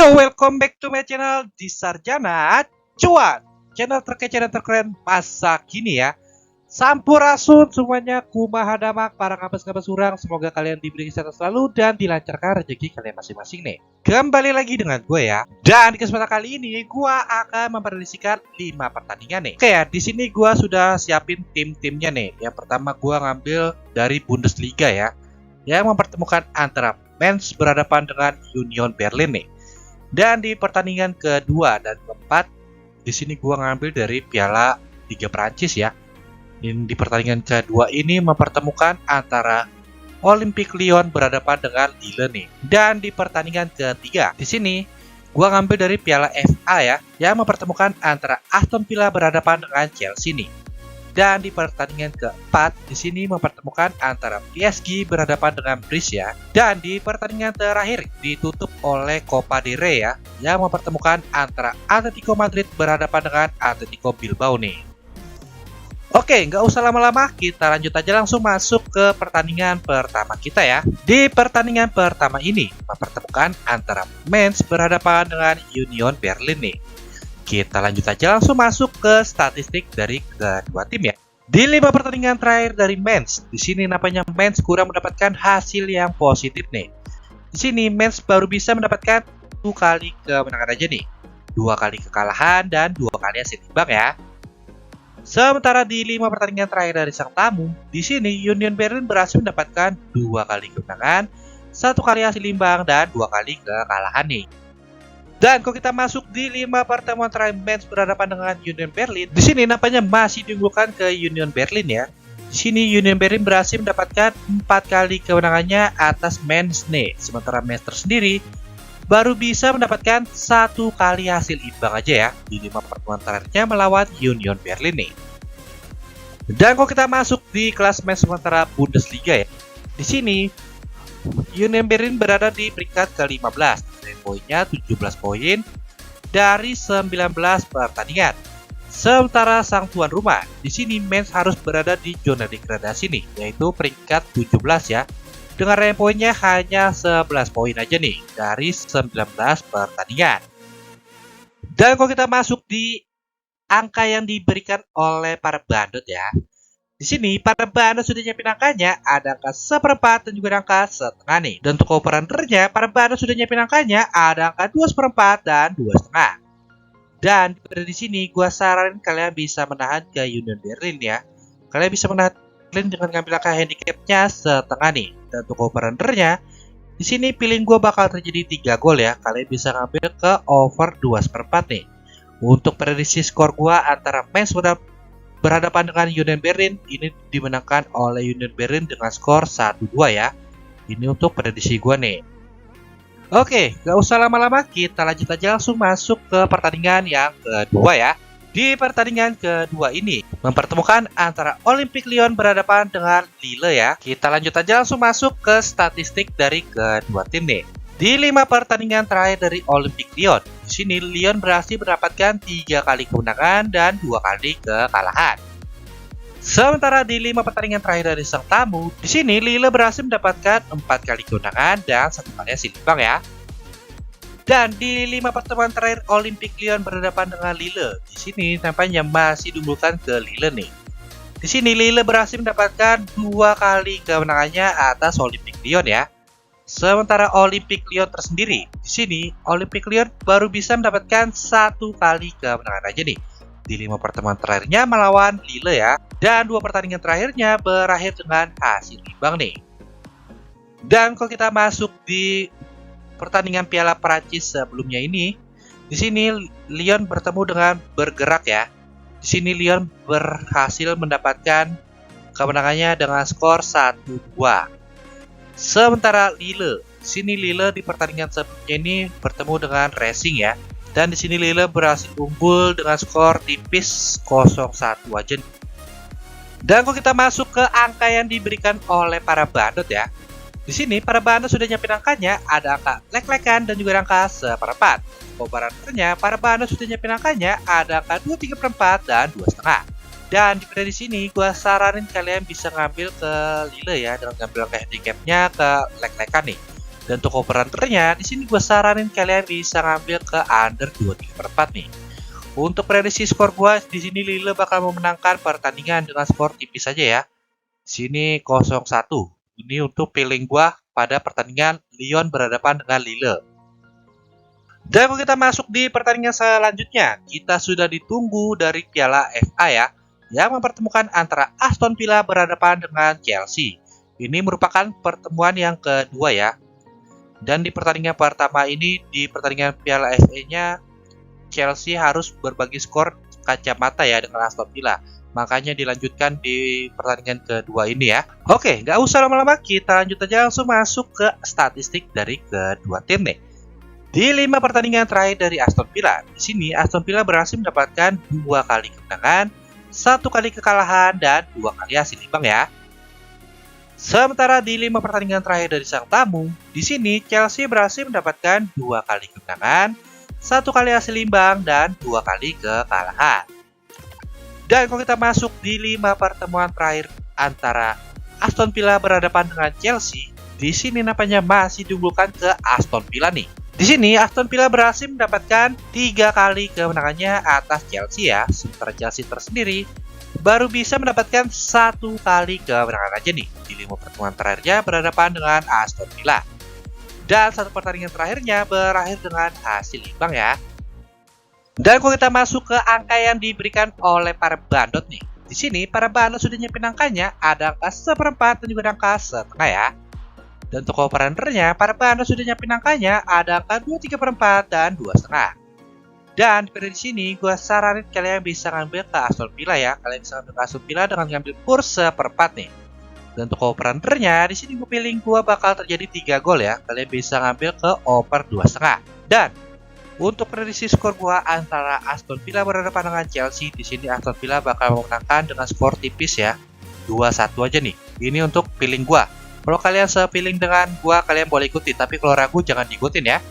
Yo, welcome back to my channel di Sarjana Cuan, channel terkece dan terkeren masa kini ya. Sampurasun semuanya, kumaha damak para ngabas-ngabas urang. Semoga kalian diberi kesehatan selalu dan dilancarkan rezeki kalian masing-masing nih. Kembali lagi dengan gue ya. Dan di kesempatan kali ini gue akan memprediksikan 5 pertandingan nih. Oke ya, di sini gue sudah siapin tim-timnya nih. Yang pertama gue ngambil dari Bundesliga ya, yang mempertemukan antara Mainz berhadapan dengan Union Berlin nih. Dan di pertandingan kedua dan keempat, di sini gua ngambil dari Piala Liga Prancis ya. Di pertandingan kedua ini mempertemukan antara Olympique Lyon berhadapan dengan Lille nih. Dan di pertandingan ketiga, di sini gua ngambil dari Piala FA ya, yang mempertemukan antara Aston Villa berhadapan dengan Chelsea nih. Dan di pertandingan keempat, di sini mempertemukan antara PSG berhadapan dengan Brest ya. Dan di pertandingan terakhir ditutup oleh Copa del Rey ya, yang mempertemukan antara Atletico Madrid berhadapan dengan Atletico Bilbao nih. Oke, nggak usah lama-lama, kita lanjut aja langsung masuk ke pertandingan pertama kita ya. Di pertandingan pertama ini mempertemukan antara Mainz berhadapan dengan Union Berlin nih. Kita lanjut aja langsung masuk ke statistik dari kedua tim ya. Di 5 pertandingan terakhir dari Mainz, di sini nampaknya Mainz kurang mendapatkan hasil yang positif nih. Di sini Mainz baru bisa mendapatkan 1 kali kemenangan aja nih, 2 kali kekalahan dan 2 kali hasil imbang ya. Sementara di 5 pertandingan terakhir dari sang tamu, di sini Union Berlin berhasil mendapatkan 2 kali kemenangan, 1 kali hasil imbang dan 2 kali kekalahan nih. Dan kalau kita masuk di 5 pertemuan terakhir Mainz berhadapan dengan Union Berlin, di sini nampaknya masih diunggulkan ke Union Berlin ya. Di sini Union Berlin berhasil mendapatkan 4 kali kemenangannya atas Mainz nih. Sementara Mainz tersendiri baru bisa mendapatkan 1 kali hasil imbang aja ya di 5 pertemuan terakhirnya melawan Union Berlin nih. Dan kalau kita masuk di klasemen sementara Bundesliga ya, di sini Union Berlin berada di peringkat ke-15. Poinnya 17 poin dari 19 pertandingan. Sementara sang tuan rumah, di sini Mainz harus berada di zona degradasi nih, yaitu peringkat 17 ya. Dengan range poinnya hanya 11 poin aja nih dari 19 pertandingan. Dan kalau kita masuk di angka yang diberikan oleh para bandot ya. Di sini para bandot sudah nyiapin angkanya, ada angka 1/4 dan juga angka setengah nih. Dan untuk operandernya, para bandot sudah nyiapin angkanya, ada angka 2/4 dan 2,5. Dan di sini gua saranin kalian bisa menahan ke Union Berlin ya. Kalian bisa menahan Berlin dengan ngambil angka handicapnya setengah nih. Dan untuk operandernya, di sini pilihan gua bakal terjadi 3 gol ya. Kalian bisa ngambil ke over 2/4 nih. Untuk prediksi skor gua antara Mainz berhadapan dengan Union Berlin, ini dimenangkan oleh Union Berlin dengan skor 1-2 ya. Ini untuk prediksi gue nih. Oke, gak usah lama-lama, kita lanjut aja langsung masuk ke pertandingan yang kedua ya. Di pertandingan kedua ini mempertemukan antara Olympique Lyon berhadapan dengan Lille ya. Kita lanjut aja langsung masuk ke statistik dari kedua tim nih. Di 5 pertandingan terakhir dari Olympique Lyon, di sini Lyon berhasil mendapatkan 3 kali kemenangan dan 2 kali kekalahan. Sementara di 5 pertandingan terakhir dari sang tamu, di sini Lille berhasil mendapatkan 4 kali kemenangan dan 1 kali hasil imbang ya. Dan di 5 pertemuan terakhir Olympique Lyon berhadapan dengan Lille, di sini tampaknya masih diunggulkan ke Lille nih. Di sini Lille berhasil mendapatkan 2 kali kemenangannya atas Olympique Lyon ya. Sementara Olympique Lyon tersendiri, di sini Olympique Lyon baru bisa mendapatkan 1 kali kemenangan aja nih di 5 pertemuan terakhirnya melawan Lille ya. Dan 2 pertandingan terakhirnya berakhir dengan hasil imbang nih. Dan kalau kita masuk di pertandingan Piala Prancis sebelumnya ini, di sini Lyon bertemu dengan Bergerak ya. Di sini Lyon berhasil mendapatkan kemenangannya dengan skor 1-2. Sementara Lille, di sini Lille di pertandingan sebelumnya ini bertemu dengan Racing ya. Dan di sini Lille berhasil unggul dengan skor tipis 0-1 aja. Dan kalau kita masuk ke angka yang diberikan oleh para bandot ya. Di sini para bandot sudah nyiapin angkanya, ada angka lek-lekan dan juga angka 1/4. Operandernya para bandot sudah nyiapin angkanya, ada angka 2/3 dan 2,5. Dan di prediksi ini gue saranin kalian bisa ngambil ke Lille ya, dengan ngambil angka handicapnya ke lek-lekan nih. Dan untuk over-undernya, di sini gue saranin kalian bisa ngambil ke under 2,3/4 nih. Untuk prediksi skor gue, di sini Lille bakal memenangkan pertandingan dengan skor tipis saja ya. Di sini 0-1. Ini untuk feeling gue pada pertandingan Lyon berhadapan dengan Lille. Dan kalau kita masuk di pertandingan selanjutnya, kita sudah ditunggu dari Piala FA ya, yang mempertemukan antara Aston Villa berhadapan dengan Chelsea. Ini merupakan pertemuan yang kedua ya. Dan di pertandingan pertama ini, di pertandingan Piala FA-nya, Chelsea harus berbagi skor kacamata ya dengan Aston Villa. Makanya dilanjutkan di pertandingan kedua ini ya. Oke, nggak usah lama-lama, kita lanjut aja langsung masuk ke statistik dari kedua tim nih. Di 5 pertandingan terakhir dari Aston Villa, di sini Aston Villa berhasil mendapatkan 2 kali kemenangan, 1 kali kekalahan, dan 2 kali hasil imbang ya. Sementara di 5 pertandingan terakhir dari sang tamu, di sini Chelsea berhasil mendapatkan 2 kali kemenangan, 1 kali hasil imbang, dan 2 kali kekalahan. Dan kalau kita masuk di 5 pertemuan terakhir antara Aston Villa berhadapan dengan Chelsea, di sini nampaknya masih diunggulkan ke Aston Villa nih. Di sini Aston Villa berhasil mendapatkan 3 kali kemenangannya atas Chelsea ya. Sementara Chelsea tersendiri baru bisa mendapatkan 1 kali kemenangan aja nih di 5 pertemuan terakhirnya berhadapan dengan Aston Villa. Dan 1 pertandingan terakhirnya berakhir dengan hasil imbang ya. Dan kalau kita masuk ke angka yang diberikan oleh para bandot nih. Di sini para bandot sudah nyiapin angkanya, ada angka 1/4 dan juga angka 1/2 ya. Dan untuk over-undernya, para bandot sudah nyiapin angkanya, ada angka 2,3/4 dan 2,5. Dan pada di sini gue saranin kalian bisa ngambil ke Aston Villa ya. Kalian bisa ngambil ke Aston Villa dengan ngambil kurs 1/4 nih. Dan untuk over-undernya, di sini gue pilih gue bakal terjadi 3 gol ya. Kalian bisa ngambil ke over 2,5. Dan untuk prediksi skor gue antara Aston Villa berhadapan dengan Chelsea, di sini Aston Villa bakal memenangkan dengan skor tipis ya, 2-1 aja nih. Ini untuk feeling gue. Kalau kalian se-feeling dengan gua, kalian boleh ikuti. Tapi kalau ragu, jangan diikutin ya.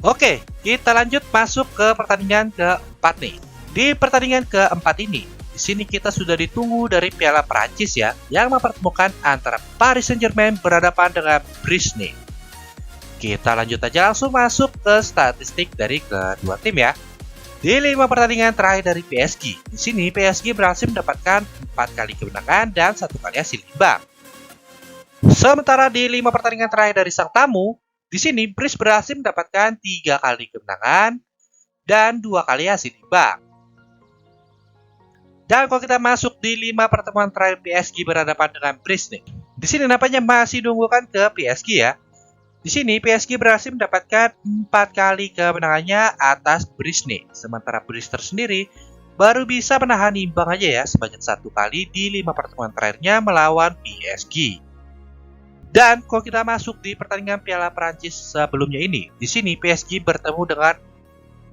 Oke, kita lanjut masuk ke pertandingan keempat nih. Di pertandingan keempat ini, di sini kita sudah ditunggu dari Piala Prancis ya, yang mempertemukan antara Paris Saint-Germain berhadapan dengan Brice nih. Kita lanjut aja langsung masuk ke statistik dari kedua tim ya. Di 5 pertandingan terakhir dari PSG, di sini PSG berhasil mendapatkan 4 kali kemenangan dan 1 kali hasil imbang. Sementara di 5 pertandingan terakhir dari sang tamu, di sini Brice berhasil mendapatkan 3 kali kemenangan dan 2 kali hasil imbang. Dan kalau kita masuk di 5 pertemuan terakhir PSG berhadapan dengan Brice nih, di sini nampaknya masih diunggulkan ke PSG ya. Di sini PSG berhasil mendapatkan 4 kali kemenangannya atas Brice nih. Sementara Brice tersendiri baru bisa menahan imbang aja ya sebanyak 1 kali di 5 pertemuan terakhirnya melawan PSG. Dan kalau kita masuk di pertandingan Piala Prancis sebelumnya ini, di sini PSG bertemu dengan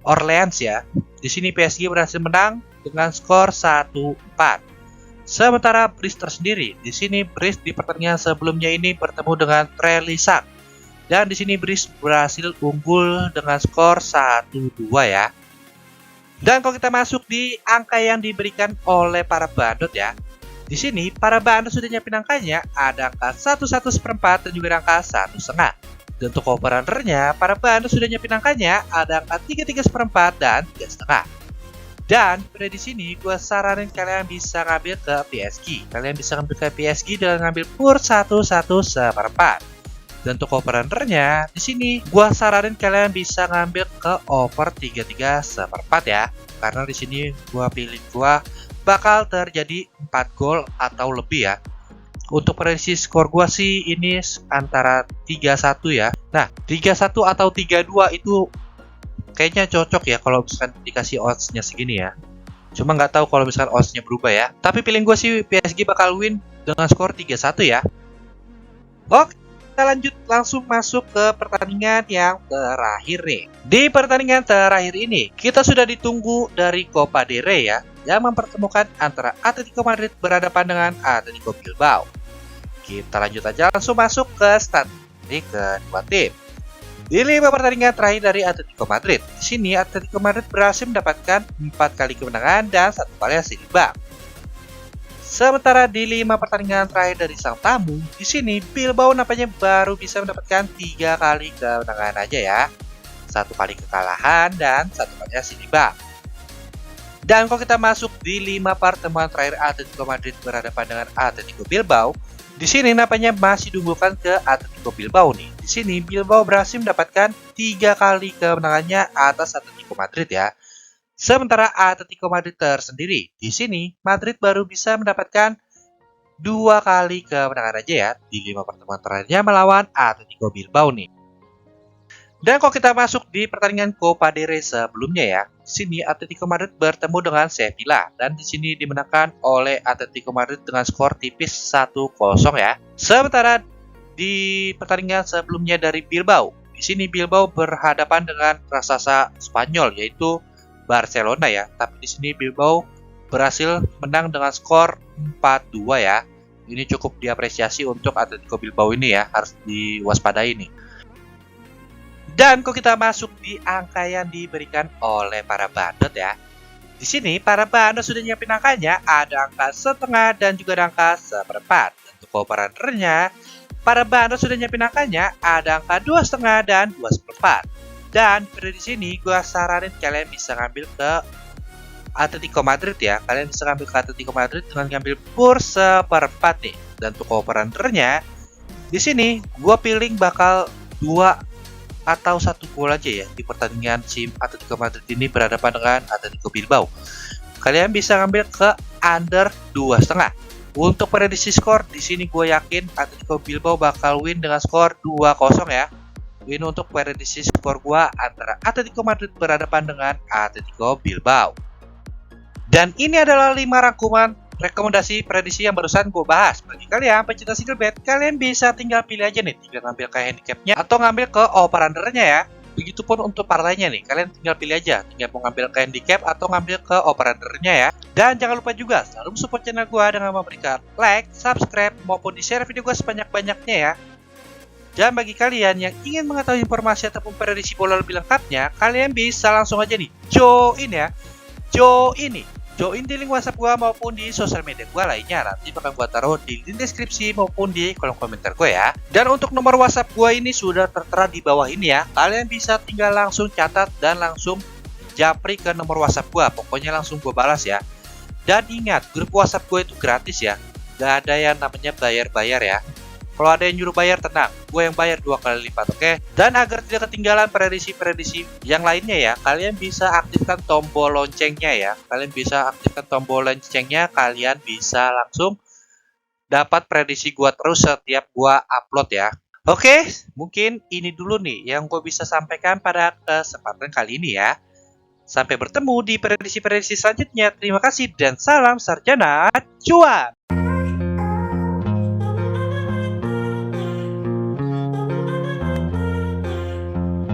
Orleans ya. Di sini PSG berhasil menang dengan skor 1-4. Sementara Brice tersendiri, di sini Brice di pertandingan sebelumnya ini bertemu dengan Trelisac. Dan di sini Brice berhasil unggul dengan skor 1-2 ya. Dan kalau kita masuk di angka yang diberikan oleh para bandot ya, di sini para bandot sudah nyiapin angkanya, ada angka 1/1/4 dan juga angka 1,5. Dan untuk over-undernya, para bandot sudah nyiapin angkanya, ada angka 3/3/4 dan 3,5. Dan pada di sini gue saranin kalian bisa ngambil ke PSG. Kalian bisa ngambil ke PSG dengan ngambil kurs 1/1/4. Dan untuk over-undernya, di sini gue saranin kalian bisa ngambil ke over 3/3/4 ya. Karena di sini gue pilih bakal terjadi 4 gol atau lebih ya. Untuk prediksi skor gua sih ini antara 3-1 ya. Nah, 3-1 atau 3-2 itu kayaknya cocok ya kalau misalkan dikasih odds-nya segini ya. Cuma nggak tahu kalau misalkan odds-nya berubah ya. Tapi feeling gua sih PSG bakal win dengan skor 3-1 ya. Oke, kita lanjut langsung masuk ke pertandingan yang terakhir nih. Di pertandingan terakhir ini, kita sudah ditunggu dari Copa del Rey ya, yang mempertemukan antara Atletico Madrid berhadapan dengan Atletico Bilbao. Kita lanjut aja langsung masuk ke statistik kedua tim. Di 5 pertandingan terakhir dari Atletico Madrid, di sini Atletico Madrid berhasil mendapatkan 4 kali kemenangan dan 1 kali hasil imbang. Sementara di 5 pertandingan terakhir dari sang tamu, di sini Bilbao nampaknya baru bisa mendapatkan 3 kali kemenangan aja ya. 1 kali kekalahan dan 1 kali hasil imbang. Dan kalau kita masuk di 5 pertemuan terakhir Atletico Madrid berhadapan dengan Atletico Bilbao, di sini nampaknya masih diunggulkan ke Atletico Bilbao nih. Di sini Bilbao berhasil mendapatkan 3 kali kemenangannya atas Atletico Madrid ya. Sementara Atletico Madrid tersendiri, di sini Madrid baru bisa mendapatkan 2 kali kemenangan aja ya di 5 pertemuan terakhirnya melawan Atletico Bilbao nih. Dan kalau kita masuk di pertandingan Copa del Rey sebelumnya ya, di sini Atletico Madrid bertemu dengan Sevilla dan di sini dimenangkan oleh Atletico Madrid dengan skor tipis 1-0 ya. Sementara di pertandingan sebelumnya dari Bilbao, di sini Bilbao berhadapan dengan raksasa Spanyol yaitu Barcelona ya, tapi di sini Bilbao berhasil menang dengan skor 4-2 ya. Ini cukup diapresiasi untuk Atletico Bilbao ini ya, harus diwaspadai nih. Dan kalau kita masuk di angka yang diberikan oleh para bandot ya. Di sini para bandot sudah nyiapin angkanya, ada angka setengah dan juga ada angka seperempat. Untuk operatornya, para bandot sudah nyiapin angkanya, ada angka 2,5 dan 2,4. Dan pada di sini gue saranin kalian bisa ngambil ke Atletico Madrid ya. Kalian bisa ngambil ke Atletico Madrid dengan ngambil pur seperempat nih. Dan untuk operatornya, di sini gue pilih bakal 2 atau 1 gol aja ya di pertandingan tim Atletico Madrid ini berhadapan dengan Atletico Bilbao. Kalian bisa ngambil ke under 2,5. Untuk prediksi skor di sini gue yakin Atletico Bilbao bakal win dengan skor 2-0 ya. Win untuk prediksi skor gue antara Atletico Madrid berhadapan dengan Atletico Bilbao. Dan ini adalah 5 rangkuman rekomendasi prediksi yang barusan gue bahas. Bagi kalian pecinta single bet, kalian bisa tinggal pilih aja nih, tinggal ngambil ke handicapnya atau ngambil ke over-undernya ya. Begitupun untuk partainya nih, kalian tinggal pilih aja, tinggal mau ngambil ke handicap atau ngambil ke over-undernya ya. Dan jangan lupa juga selalu support channel gue dengan memberikan like, subscribe, maupun di share video gue sebanyak-banyaknya ya. Dan bagi kalian yang ingin mengetahui informasi ataupun prediksi bola lebih lengkapnya, kalian bisa langsung aja nih join ya, join di link WhatsApp gua maupun di sosial media gua lainnya. Nanti bakal gua taruh di link deskripsi maupun di kolom komentar gua ya. Dan untuk nomor WhatsApp gua ini sudah tertera di bawah ini ya. Kalian bisa tinggal langsung catat dan langsung japri ke nomor WhatsApp gua. Pokoknya langsung gua balas ya. Dan ingat, grup WhatsApp gua itu gratis ya. Gak ada yang namanya bayar-bayar ya. Kalau ada yang nyuruh bayar, tenang, gue yang bayar 2 kali lipat, oke? Dan agar tidak ketinggalan prediksi-prediksi yang lainnya ya, kalian bisa aktifkan tombol loncengnya ya. Kalian bisa aktifkan tombol loncengnya, kalian bisa langsung dapat prediksi gue terus setiap gue upload ya. Oke, mungkin ini dulu nih yang gue bisa sampaikan pada kesempatan kali ini ya. Sampai bertemu di prediksi-prediksi selanjutnya. Terima kasih dan salam sarjana cuan!